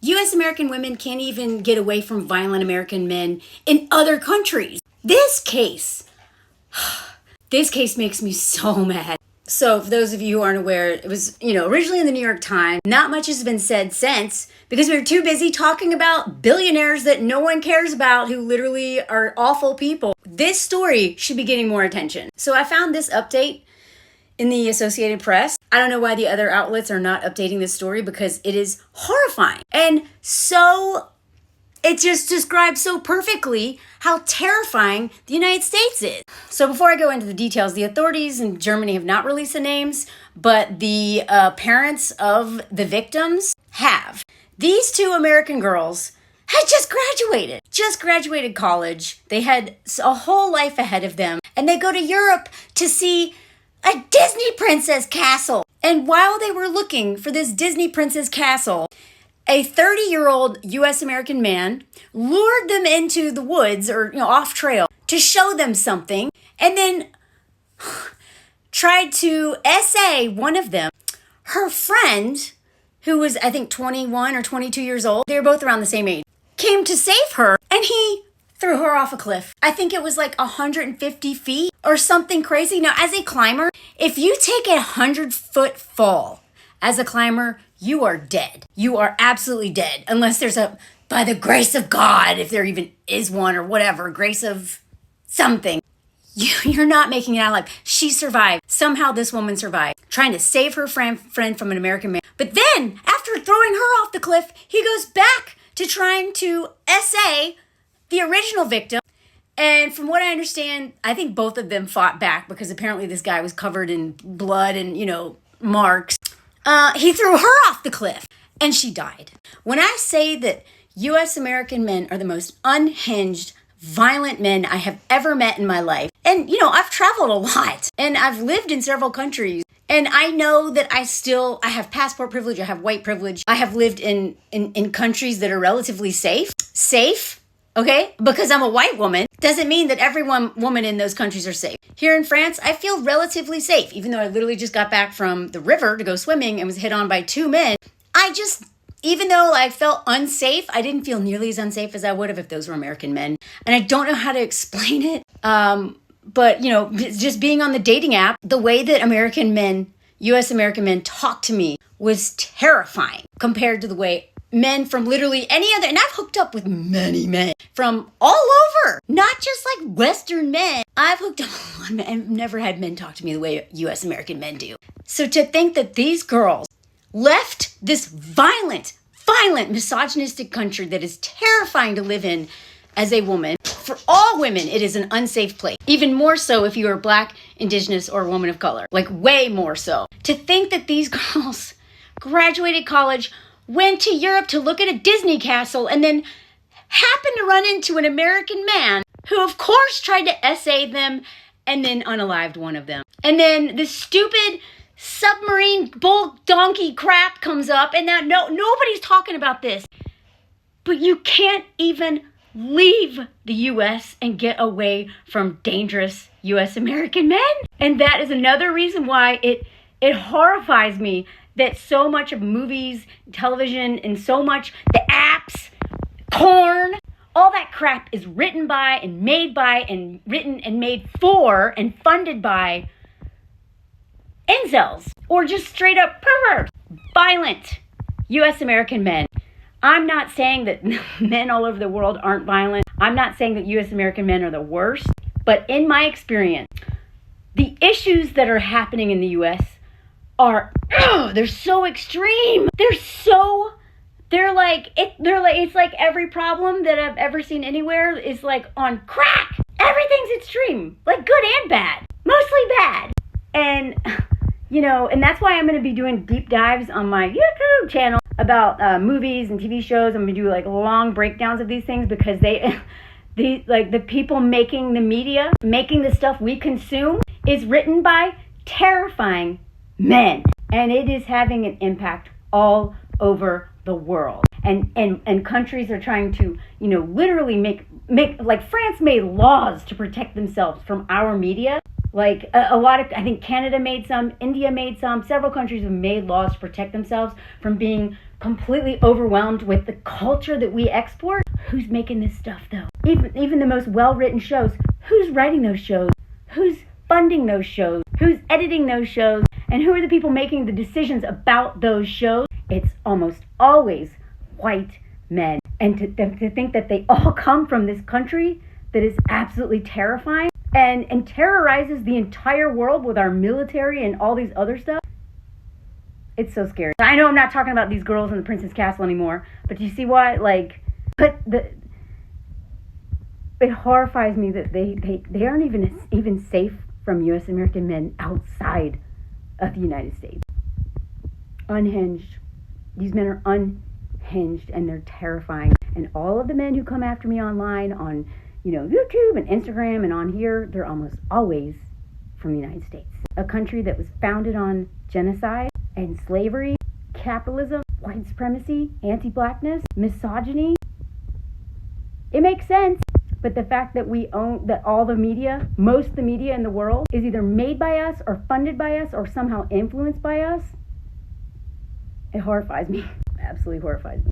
US American women can't even get away from violent American men in other countries. This case makes me so mad. So for those of you who aren't aware, it was, originally in the New York Times. Not much has been said since because we were too busy talking about billionaires that no one cares about who literally are awful people. This story should be getting more attention. So I found this update in the Associated Press. I don't know why the other outlets are not updating this story because it is horrifying. And so it just describes so perfectly how terrifying the United States is. So before I go into the details, the authorities in Germany have not released the names, but the parents of the victims have. These two American girls had just graduated college. They had a whole life ahead of them, and they go to Europe to see a Disney princess castle. And while they were looking for this Disney princess castle, a 30-year-old U.S. American man lured them into the woods or off trail to show them something, and then tried to essay one of them. Her friend, who was I think 21 or 22 years old, they were both around the same age, came to save her, and he threw her off a cliff. I think it was like 150 feet or something crazy. Now, as a climber, if you take a 100-foot fall as a climber, you are dead. You are absolutely dead. Unless there's by the grace of God, if there even is one or whatever, grace of something. You're not making it out alive. She survived. Somehow this woman survived, trying to save her friend from an American man. But then, after throwing her off the cliff, he goes back to trying to essay the original victim. And from what I understand, I think both of them fought back because apparently this guy was covered in blood and, marks. He threw her off the cliff and she died. When I say that U.S. American men are the most unhinged, violent men I have ever met in my life, and I've traveled a lot and I've lived in several countries, and I know that I have passport privilege, I have white privilege, I have lived in countries that are relatively safe, okay? Because I'm a white woman doesn't mean that every woman in those countries are safe. Here in France, I feel relatively safe, even though I literally just got back from the river to go swimming and was hit on by two men. Even though I felt unsafe, I didn't feel nearly as unsafe as I would have if those were American men. And I don't know how to explain it. But just being on the dating app, the way that U.S. American men talked to me was terrifying compared to the way men from literally any other, and I've hooked up with many men from all over, not just like Western men. I've hooked up with a lot of men and never had men talk to me the way U.S. American men do. So to think that these girls left this violent, misogynistic country that is terrifying to live in as a woman, for all women, it is an unsafe place. Even more so if you are Black, Indigenous, or a woman of color. Like way more so. To think that these girls graduated college, went to Europe to look at a Disney castle, and then happened to run into an American man who, of course, tried to essay them and then unalived one of them. And then this stupid submarine bull donkey crap comes up, and now nobody's talking about this. But you can't even leave the U.S. and get away from dangerous U.S. American men. And that is another reason why it horrifies me that so much of movies, television, and so much the apps, porn, all that crap is written by and written and made for and funded by incels or just straight up perverts, violent U.S. American men. I'm not saying that men all over the world aren't violent. I'm not saying that U.S. American men are the worst. But in my experience, the issues that are happening in the U.S. they're so extreme. It's like every problem that I've ever seen anywhere is like on crack. Everything's extreme, like good and bad, mostly bad. And, and that's why I'm going to be doing deep dives on my YouTube channel about movies and TV shows. I'm going to do like long breakdowns of these things because the people making the media, making the stuff we consume is written by terrifying men, and it is having an impact all over the world. And countries are trying to, literally make like France made laws to protect themselves from our media. Like I think Canada made some, India made some, several countries have made laws to protect themselves from being completely overwhelmed with the culture that we export. Who's making this stuff though? Even the most well-written shows, who's writing those shows? Who's funding those shows? Who's editing those shows? And who are the people making the decisions about those shows? It's almost always white men. And to think that they all come from this country that is absolutely terrifying and terrorizes the entire world with our military and all these other stuff. It's so scary. I know I'm not talking about these girls in the Princess Castle anymore, but do you see why? It horrifies me that they aren't even safe from U.S. American men outside of the United States. Unhinged. These men are unhinged and they're terrifying. And all of the men who come after me online on, YouTube and Instagram and on here, they're almost always from the United States. A country that was founded on genocide and slavery, capitalism, white supremacy, anti-blackness, misogyny. It makes sense. But the fact that that all the media, most of the media in the world, is either made by us or funded by us or somehow influenced by us, it horrifies me. Absolutely horrifies me.